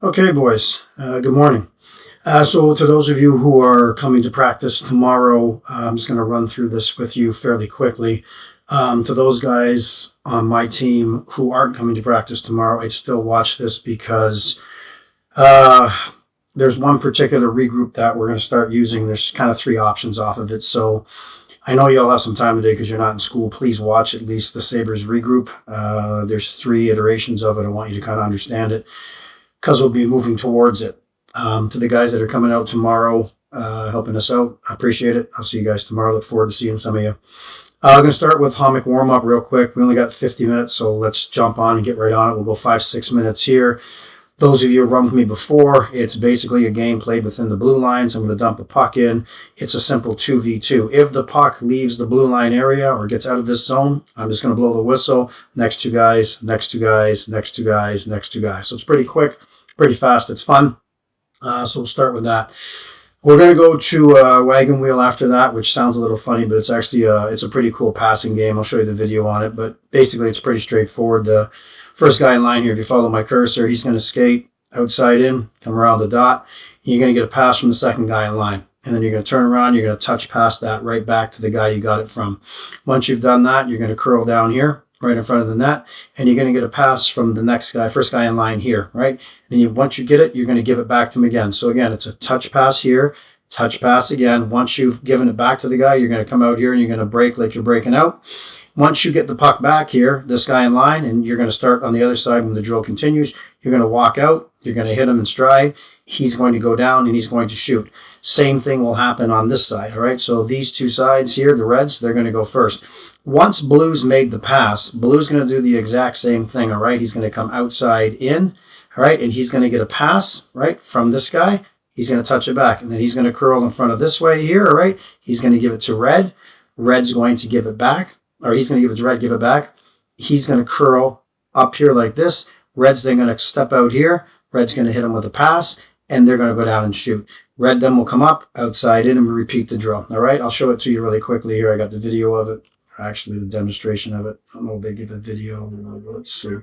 Okay, boys, good morning. So to those of you who are coming to practice tomorrow, I'm just going to run through this with you fairly quickly. To those guys on my team who aren't coming to practice tomorrow, I'd still watch this because uh, there's one particular regroup that we're going to start using. There's kind of three options off of it. So I know you'll have some time today because you're not in school. Please watch at least the Sabres regroup. There's three iterations of it. I want you to kind of understand it because we'll be moving towards it. To the guys that are coming out tomorrow, helping us out, I appreciate it. I'll see you guys tomorrow. Look forward to seeing some of you. I'm going to start with Hammock warm-up real quick. We only got 50 minutes, so let's jump on and get right on it. We'll go 5-6 minutes here. Those of you who run with me before, it's basically a game played within the blue lines. I'm going to dump a puck in. It's a simple 2v2. If the puck leaves the blue line area or gets out of this zone, I'm just going to blow the whistle. Next two guys, next two guys, next two guys, next two guys. So it's pretty quick, pretty fast. It's fun. So we'll start with that. We're going to go to Wagon Wheel after that, which sounds a little funny, but it's actually it's a pretty cool passing game. I'll show you the video on it, but basically it's pretty straightforward. The first guy in line here, if you follow my cursor, he's going to skate outside in, come around the dot. You're going to get a pass from the second guy in line. And then you're going to turn around, you're going to touch past that right back to the guy you got it from. Once you've done that, you're going to curl down here, right in front of the net, and you're going to get a pass from the next guy, first guy in line here, right? And once you get it, you're going to give it back to him again. So again, it's a touch pass here, touch pass again. Once you've given it back to the guy, you're going to come out here and you're going to break like you're breaking out. Once you get the puck back here, this guy in line, and you're going to start on the other side when the drill continues, you're going to walk out, you're going to hit him in stride, he's going to go down and he's going to shoot. Same thing will happen on this side, all right? So these two sides here, the Reds, they're going to go first. Once Blue's made the pass, Blue's going to do the exact same thing, all right? He's going to come outside in, all right? And he's going to get a pass, right, from this guy. He's going to touch it back, and then he's going to curl in front of this way here, all right? He's going to give it to Red. Red's going to give it back, or he's going to give it to Red, give it back. He's going to curl up here like this. Red's then going to step out here. Red's going to hit him with a pass, and they're going to go down and shoot. Red then will come up, outside in, and repeat the drill. All right, I'll show it to you really quickly here. I got the video of it, actually the demonstration of it. I don't know if they give a video. Let's see.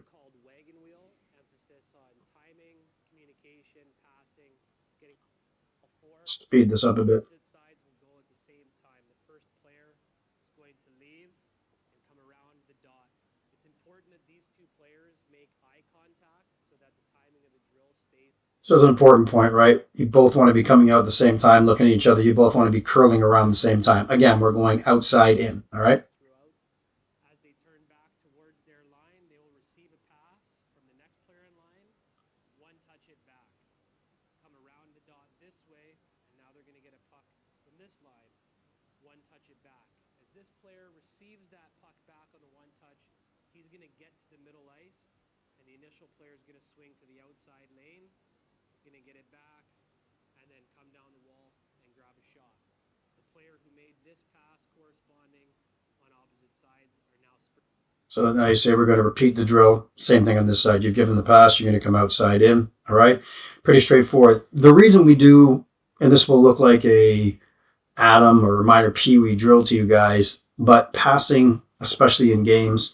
Speed this up a bit. So it's an important point, right? You both want to be coming out at the same time, looking at each other. You both want to be curling around the same time. Again, we're going outside in, all right? As they turn back towards their line, they will receive a pass from the next player in line. One touch it back. Come around the dot this way, and now they're going to get a puck from this line. One touch it back. As this player receives that puck back on the one touch, he's going to get to the middle ice, and the initial player is going to swing to the outside lane. Going to get it back and then come down the wall and grab a shot. The player who made this pass corresponding on opposite sides are now... So now you say we're going to repeat the drill. Same thing on this side. You've given the pass, you're going to come outside in. All right? Pretty straightforward. The reason we do, and this will look like a Atom or minor Pee-wee drill to you guys, but passing, especially in games,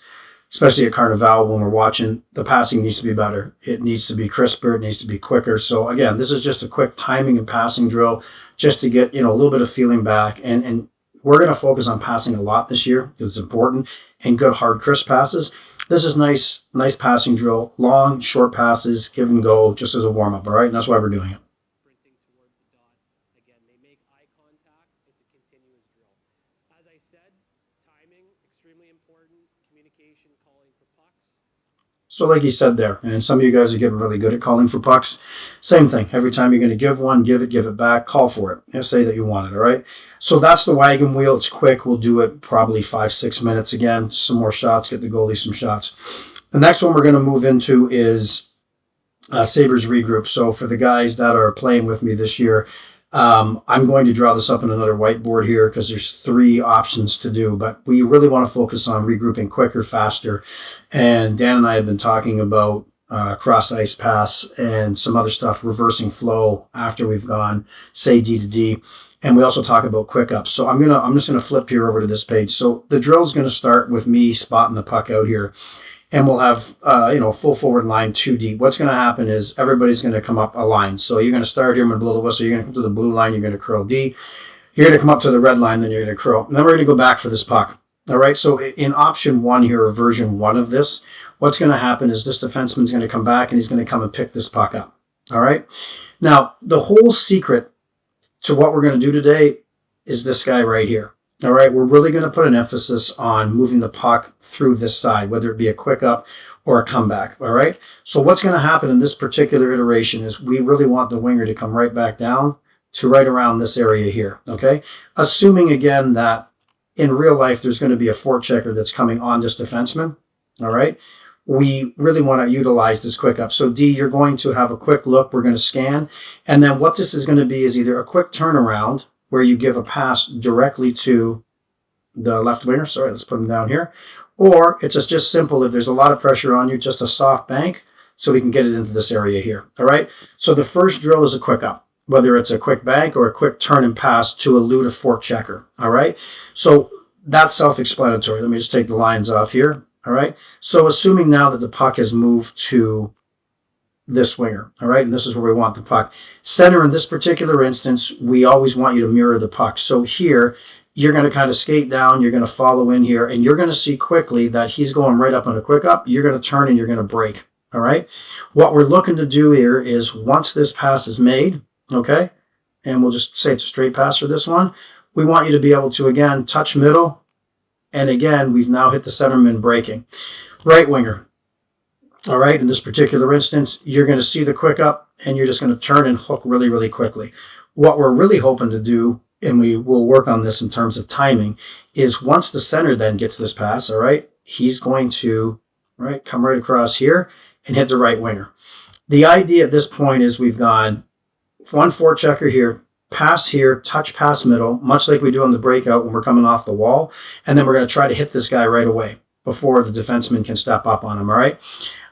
especially at Carnival when we're watching, the passing needs to be better. It needs to be crisper. It needs to be quicker. So again, this is just a quick timing and passing drill just to get, a little bit of feeling back. And we're going to focus on passing a lot this year because it's important, and good, hard, crisp passes. This is nice passing drill, long, short passes, give and go, just as a warm-up, all right? And that's why we're doing it. So like he said there, and some of you guys are getting really good at calling for pucks. Same thing. Every time you're going to give one, give it back, call for it. And say that you want it, all right? So that's the Wagon Wheel. It's quick. We'll do it probably 5-6 minutes again. Some more shots, get the goalie some shots. The next one we're going to move into is Sabres regroup. So for the guys that are playing with me this year, I'm going to draw this up in another whiteboard here because there's three options to do, but we really want to focus on regrouping quicker, faster. And Dan and I have been talking about cross ice pass and some other stuff, reversing flow after we've gone, say, D to D. And we also talk about quick ups. So I'm just gonna flip here over to this page. So the drill is going to start with me spotting the puck out here. and we'll have full forward line 2D. What's going to happen is everybody's going to come up a line. So you're going to start here. I'm going to blow the whistle. You're going to come to the blue line. You're going to curl D. You're going to come up to the red line. Then you're going to curl. And then we're going to go back for this puck. All right. So in option 1 here, or version 1 of this, what's going to happen is this defenseman's going to come back and he's going to come and pick this puck up. All right. Now, the whole secret to what we're going to do today is this guy right here. All right, we're really going to put an emphasis on moving the puck through this side, whether it be a quick up or a comeback. All right, so what's going to happen in this particular iteration is we really want the winger to come right back down to right around this area here. Okay, assuming again that in real life there's going to be a forechecker that's coming on this defenseman. All right, we really want to utilize this quick up. So D, you're going to have a quick look. We're going to scan, and then what this is going to be is either a quick turnaround where you give a pass directly to the left winger. Sorry, let's put him down here. Or it's just simple, if there's a lot of pressure on you, just a soft bank so we can get it into this area here. All right, so the first drill is a quick up, whether it's a quick bank or a quick turn and pass to elude a forechecker. All right, so that's self-explanatory. Let me just take the lines off here. All right, so assuming now that the puck has moved to this winger, all right, and this is where we want the puck. Center, in this particular instance, we always want you to mirror the puck. So here, you're going to kind of skate down, you're going to follow in here, and you're going to see quickly that he's going right up on a quick up. You're going to turn and you're going to break, all right? What we're looking to do here is once this pass is made, okay, and we'll just say it's a straight pass for this one, we want you to be able to, again, touch middle, and again, we've now hit the centerman breaking. Right winger. All right, in this particular instance, you're going to see the quick up and you're just going to turn and hook really, really quickly. What we're really hoping to do, and we will work on this in terms of timing, is once the center then gets this pass, all right, he's going to come right across here and hit the right winger. The idea at this point is we've gone one forechecker here, pass here, touch pass middle, much like we do on the breakout when we're coming off the wall, and then we're going to try to hit this guy right away before the defenseman can step up on him, all right?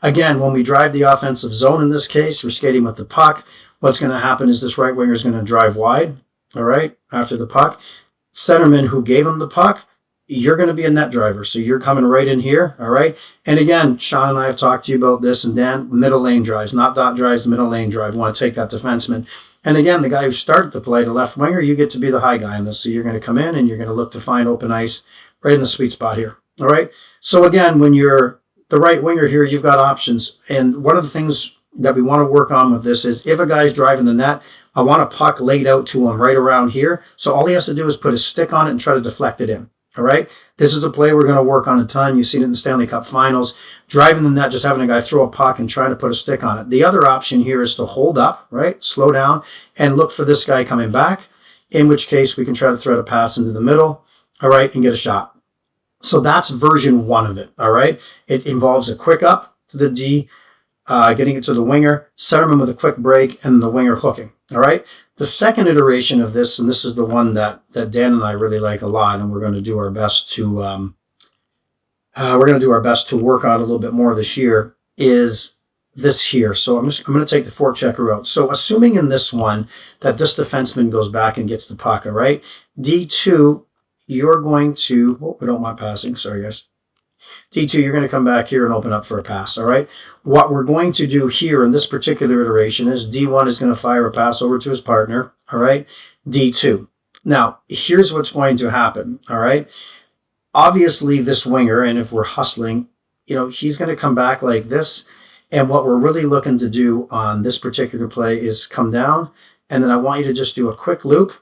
Again, when we drive the offensive zone in this case, we're skating with the puck. What's going to happen is this right winger is going to drive wide, all right, after the puck. Centerman who gave him the puck, you're going to be a net driver. So you're coming right in here, all right? And again, Sean and I have talked to you about this, and Dan, middle lane drives, not dot drives, middle lane drive. We want to take that defenseman. And again, the guy who started the play, the left winger, you get to be the high guy in this. So you're going to come in and you're going to look to find open ice right in the sweet spot here, all right? So again, when you're the right winger here, you've got options. And one of the things that we want to work on with this is if a guy's driving the net, I want a puck laid out to him right around here. So all he has to do is put his stick on it and try to deflect it in. All right. This is a play we're going to work on a ton. You've seen it in the Stanley Cup Finals. Driving the net, just having a guy throw a puck and trying to put a stick on it. The other option here is to hold up, right? Slow down and look for this guy coming back, in which case we can try to thread a pass into the middle, all right, and get a shot. So that's version 1 of it, all right? It involves a quick up to the D, getting it to the winger, centerman with a quick break, and the winger hooking, all right? The second iteration of this, and this is the one that Dan and I really like a lot, and we're going to do our best to work on a little bit more this year, is this here. So I'm going to take the forechecker out. So assuming in this one that this defenseman goes back and gets the puck, all right? D2, you're going to, we don't want passing, sorry guys. D2, you're going to come back here and open up for a pass, all right? What we're going to do here in this particular iteration is D1 is going to fire a pass over to his partner, all right? D2. Now, here's what's going to happen, all right? Obviously, this winger, and if we're hustling, he's going to come back like this, and what we're really looking to do on this particular play is come down, and then I want you to just do a quick loop,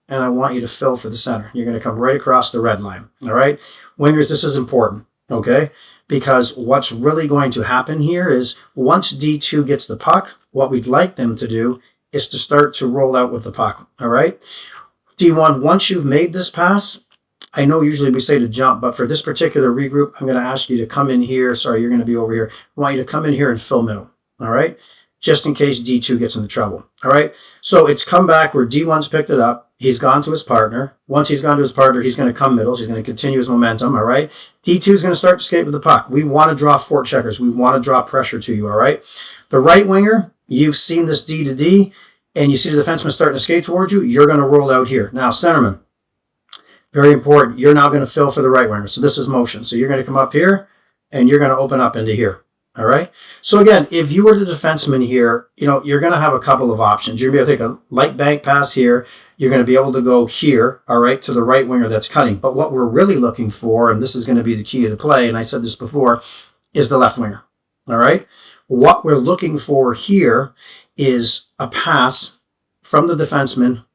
and I want you to fill for the center. You're going to come right across the red line, all right? Wingers, this is important, okay? Because what's really going to happen here is once D2 gets the puck, what we'd like them to do is to start to roll out with the puck, all right? D1, once you've made this pass, I know usually we say to jump, but for this particular regroup, I'm going to ask you to come in here. Sorry, you're going to be over here. I want you to come in here and fill middle, all right? Just in case D2 gets into trouble, all right? So it's come back where D1's picked it up. He's gone to his partner. Once he's gone to his partner, he's going to come middle. He's going to continue his momentum, all right? D2 is going to start to skate with the puck. We want to draw forecheckers. We want to draw pressure to you, all right? The right winger, you've seen this D to D, and you see the defenseman starting to skate towards you. You're going to roll out here. Now, centerman, very important. You're now going to fill for the right winger. So this is motion. So you're going to come up here, and you're going to open up into here. All right. So again, if you were the defenseman here, you're going to have a couple of options. You're going to be able to take a light bank pass here. You're going to be able to go here, all right, to the right winger that's cutting. But what we're really looking for, and this is going to be the key to the play, and I said this before, is the left winger. All right. What we're looking for here is a pass from the defenseman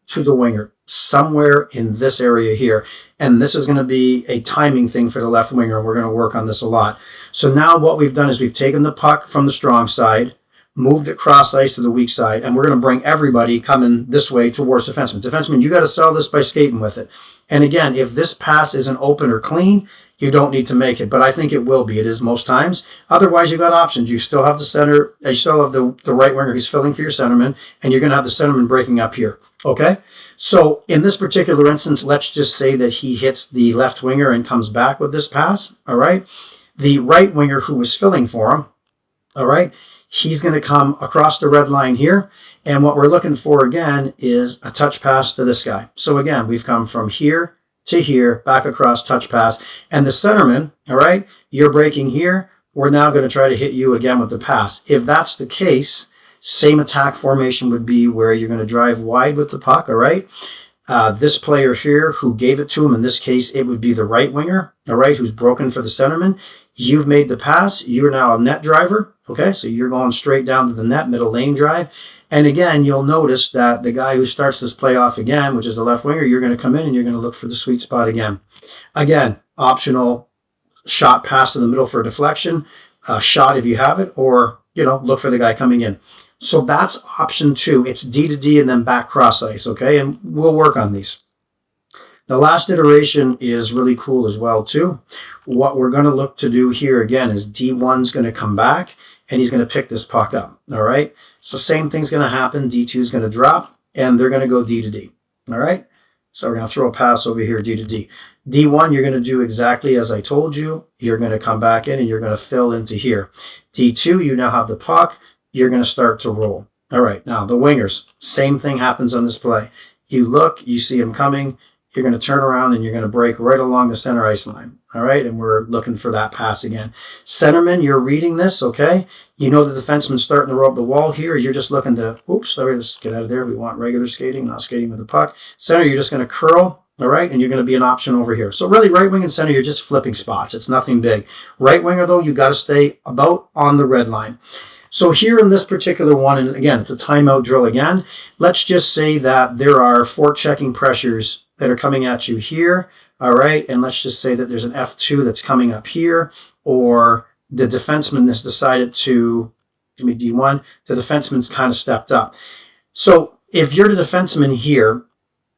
to the winger, somewhere in this area here. And this is going to be a timing thing for the left winger, and we're going to work on this a lot. So now what we've done is we've taken the puck from the strong side, moved it cross ice to the weak side, and we're going to bring everybody coming this way towards defenseman. Defenseman, you got to sell this by skating with it. And again, if this pass isn't open or clean, you don't need to make it, but I think it will be. It is most times. Otherwise, you've got options. You still have the center, you still have the right winger who's filling for your centerman, and you're going to have the centerman breaking up here. Okay? So in this particular instance, let's just say that he hits the left winger and comes back with this pass. All right? The right winger who was filling for him, all right, he's going to come across the red line here. And what we're looking for again is a touch pass to this guy. So again, we've come from here to here, back across, touch pass. And the centerman, all right, you're breaking here. We're now going to try to hit you again with the pass. If that's the case, same attack formation would be where you're going to drive wide with the puck, all right? This player here who gave it to him, in this case, it would be the right winger, all right, who's broken for the centerman. You've made the pass. You're now a net driver, okay? So you're going straight down to the net, middle lane drive. And again, you'll notice that the guy who starts this play off again, which is the left winger, you're going to come in and you're going to look for the sweet spot again. Again, optional shot pass to the middle for a deflection, shot if you have it, or, look for the guy coming in. So that's option 2. It's D to D and then back cross ice, okay? And we'll work on these. The last iteration is really cool as well, too. What we're going to look to do here, again, is D1's going to come back, and he's going to pick this puck up, all right? So same thing's going to happen. D2 is going to drop, and they're going to go D to D, all right? So we're going to throw a pass over here, D to D. D1, you're going to do exactly as I told you. You're going to come back in, and you're going to fill into here. D2, you now have the puck. You're going to start to roll. All right, now the wingers, same thing happens on this play. You look, you see him coming. You're going to turn around, and you're going to break right along the center ice line. All right, and we're looking for that pass again. Centerman, you're reading this, okay? You know the defenseman's starting to roll up the wall here. You're just looking to, let's get out of there. We want regular skating, not skating with the puck. Center, you're just going to curl, all right? And you're going to be an option over here. So really, right wing and center, you're just flipping spots. It's nothing big. Right winger, though, you got to stay about on the red line. So here in this particular one, and again, it's a timeout drill again, let's just say that there are forechecking pressures that are coming at you here, all right? And let's just say that there's an F2 that's coming up here, or the defenseman has decided to, give me D1, the defenseman's kind of stepped up. So if you're the defenseman here,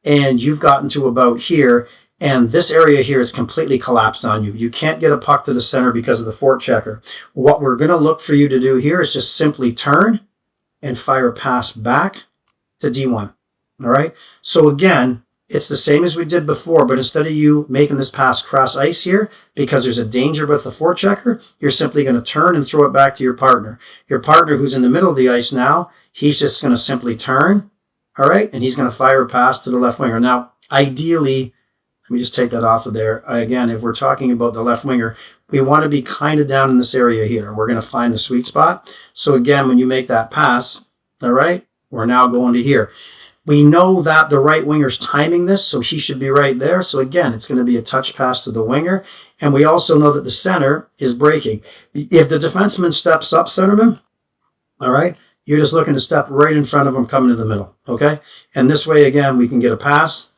and you've gotten to about here, and this area here is completely collapsed on you. You can't get a puck to the center because of the forechecker. What we're going to look for you to do here is just simply turn and fire a pass back to D1, all right? So again, it's the same as we did before, but instead of you making this pass cross ice here, because there's a danger with the forechecker, you're simply going to turn and throw it back to your partner. Your partner who's in the middle of the ice now, he's just going to simply turn, all right? And he's going to fire a pass to the left winger. Now, ideally, let me just take that off of there. Again, if we're talking about the left winger, we want to be kind of down in this area here. We're going to find the sweet spot. So again, when you make that pass, all right, we're now going to here. We know that the right winger's timing this, so he should be right there. So again, it's going to be a touch pass to the winger. And we also know that the center is breaking. If the defenseman steps up, centerman, all right, you're just looking to step right in front of him coming to the middle, okay? And this way, again, we can get a pass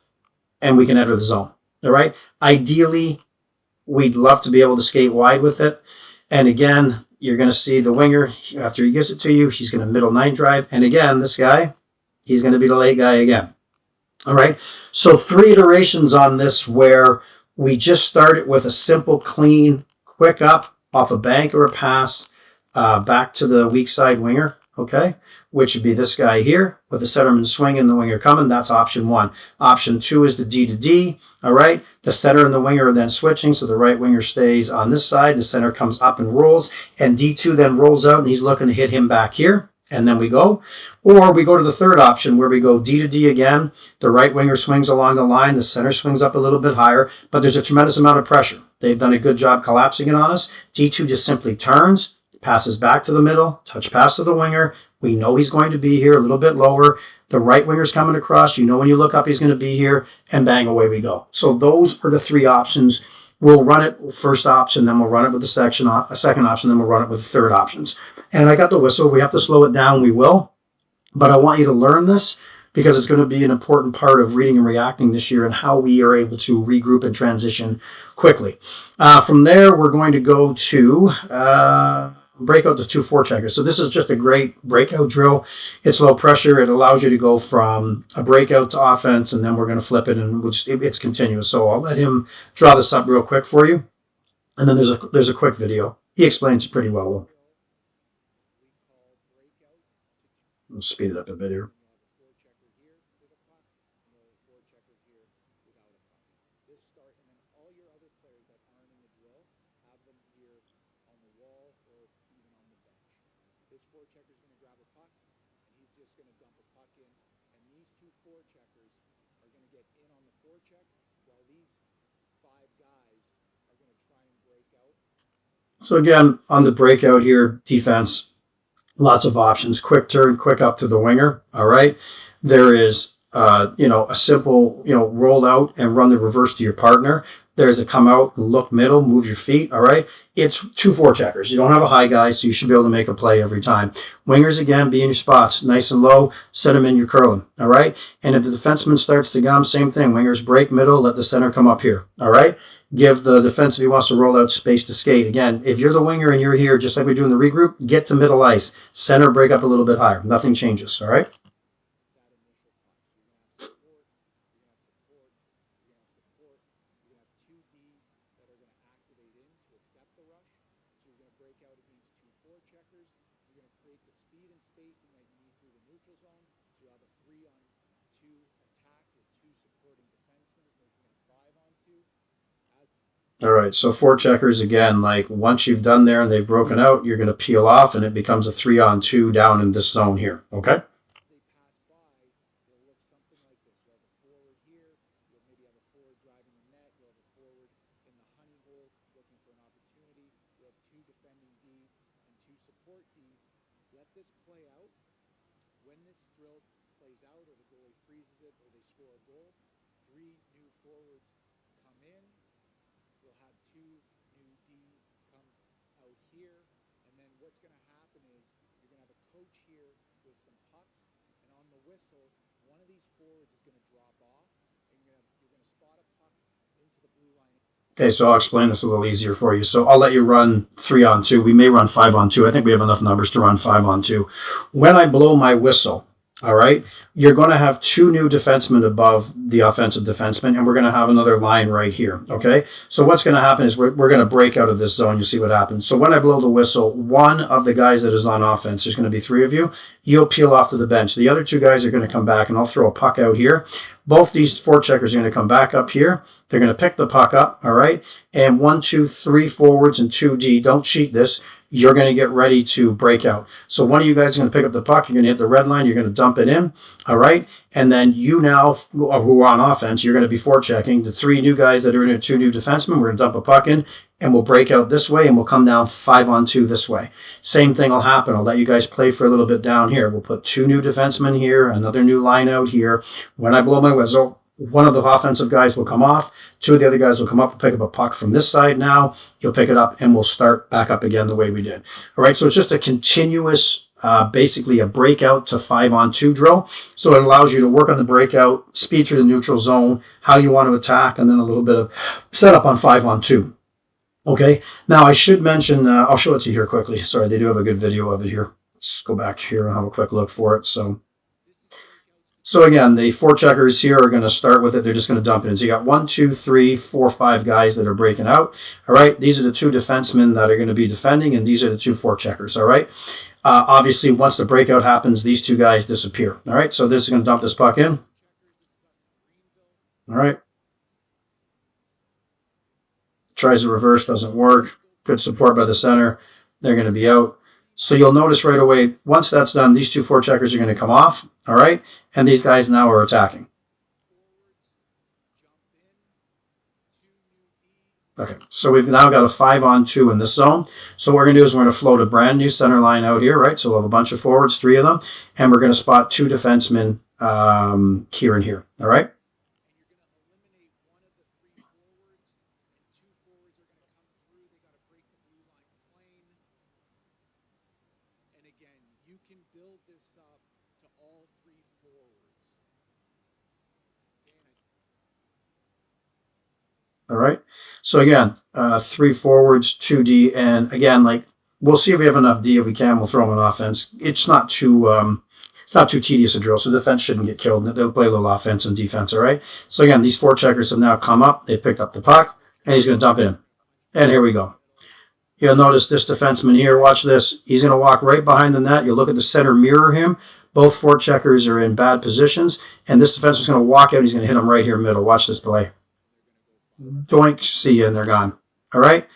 and we can enter the zone, all right? Ideally, we'd love to be able to skate wide with it. And again, you're going to see the winger, after he gives it to you, she's going to middle line drive. And again, this guy, he's going to be the late guy again. All right. So 3 iterations on this where we just started with a simple, clean, quick up off a bank or a pass back to the weak side winger. Okay. Which would be this guy here with the centerman swinging, the winger coming. That's option 1. Option 2 is the D to D. All right. The center and the winger are then switching. So the right winger stays on this side. The center comes up and rolls. And D2 then rolls out and he's looking to hit him back here. and then we go. Or we go to the third option where we go D to D again. The right winger swings along the line. The center swings up a little bit higher, but there's a tremendous amount of pressure. They've done a good job collapsing it on us. D2 just simply turns, passes back to the middle, touch pass to the winger. We know he's going to be here a little bit lower. The right winger's coming across. You know when you look up, he's going to be here, and bang, away we go. So those are the three options. We'll run it first option, then we'll run it with a second option, then we'll run it with the third options. And I got the whistle. If we have to slow it down, we will. But I want you to learn this because it's going to be an important part of reading and reacting this year and how we are able to regroup and transition quickly. From there, we're going to go to breakout to 2 forecheckers. So this is just a great breakout drill. It's low pressure. It allows you to go from a breakout to offense, and then we're going to flip it, and it's continuous. So I'll let him draw this up real quick for you. And then there's a quick video. He explains it pretty well, though. I'll speed it up a bit here. So again, on the breakout here, defense, lots of options. Quick turn, quick up to the winger. All right. There is, a simple, roll out and run the reverse to your partner. There's a come out, look middle, move your feet. All right. It's 2 forecheckers. You don't have a high guy, so you should be able to make a play every time. Wingers, again, be in your spots, nice and low, set them in your curling. All right. And if the defenseman starts to gum, same thing. Wingers break middle, let the center come up here. All right. Give the defense, if he wants to roll out, space to skate. Again, if you're the winger and you're here, just like we do in the regroup, get to middle ice. Center, break up a little bit higher. Nothing changes, all right? All right, so 4 checkers again, like once you've done there and they've broken out, you're going to peel off and it becomes a 3-on-2 down in this zone here, okay? Okay, so I'll explain this a little easier for you. So I'll let you run 3-on-2. We may run 5-on-2. I think we have enough numbers to run 5-on-2. When I blow my whistle, all right, you're going to have 2 new defensemen above the offensive defenseman, and we're going to have another line right here, okay? So what's going to happen is we're going to break out of this zone. You'll see what happens. So when I blow the whistle, one of the guys that is on offense, there's going to be 3 of you, you'll peel off to the bench. The other 2 guys are going to come back, and I'll throw a puck out here. Both these 4 checkers are going to come back up here. They're going to pick the puck up, all right? And 1, 2, 3 forwards and 2 D. Don't cheat this. You're going to get ready to break out. So one of you guys is going to pick up the puck. You're going to hit the red line. You're going to dump it in, all right? And then you now, who are on offense, you're going to be forechecking. The 3 new guys that are in there, 2 new defensemen, we're going to dump a puck in, and we'll break out this way, and we'll come down 5-on-2 this way. Same thing will happen. I'll let you guys play for a little bit down here. We'll put 2 new defensemen here, another new line out here. When I blow my whistle, one of the offensive guys will come off. 2 of the other guys will come up and pick up a puck from this side now. You'll pick it up, and we'll start back up again the way we did. All right, so it's just a continuous, basically a breakout to 5-on-2 drill. So it allows you to work on the breakout, speed through the neutral zone, how you want to attack, and then a little bit of setup on 5-on-2. Okay, now I should mention, I'll show it to you here quickly. Sorry, they do have a good video of it here. Let's go back here and have a quick look for it. So again, the 4 checkers here are going to start with it. They're just going to dump it in. So you got 1, 2, 3, 4, 5 guys that are breaking out. All right, these are the 2 defensemen that are going to be defending, and these are the 2 forecheckers. All right, obviously, once the breakout happens, these 2 guys disappear. All right, so this is going to dump this puck in. All right. Tries the reverse, doesn't work. Good support by the center. They're going to be out. So you'll notice right away, once that's done, these two forecheckers are going to come off, all right? And these guys now are attacking. Okay, so we've now got a 5-on-2 in this zone. So what we're going to do is we're going to float a brand new center line out here, right? So we'll have a bunch of forwards, 3 of them, and we're going to spot 2 defensemen here and here, all right? All right. So again, 3 forwards, 2D, and again, like we'll see if we have enough D. If we can, we'll throw them on offense. It's not too tedious a drill, so defense shouldn't get killed. They'll play a little offense and defense. All right. So again, these forecheckers have now come up. They picked up the puck, and he's going to dump it in. And here we go. You'll notice this defenseman here. Watch this. He's going to walk right behind the net. You'll look at the center mirror him. Both forecheckers are in bad positions, and this defenseman is going to walk out. He's going to hit him right here middle. Watch this play. Doink, see you, and they're gone. All right.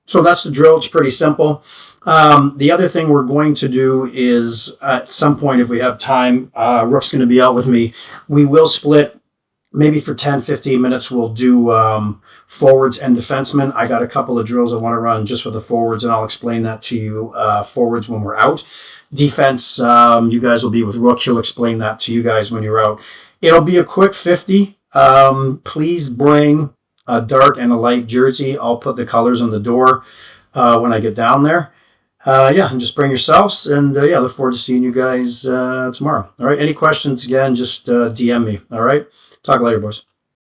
So that's the drill. It's pretty simple. The other thing we're going to do is at some point, if we have time, Rook's going to be out with me. We will split maybe for 10, 15 minutes. We'll do forwards and defensemen. I got a couple of drills I want to run just with the forwards, and I'll explain that to you forwards when we're out. Defense, you guys will be with Rook. He'll explain that to you guys when you're out. It'll be a quick 50. Please bring a dark and a light jersey. I'll put the colors on the door when I get down there. Yeah, and just bring yourselves. And yeah, look forward to seeing you guys tomorrow. All right. Any questions, again, just DM me. All right. Talk later, boys.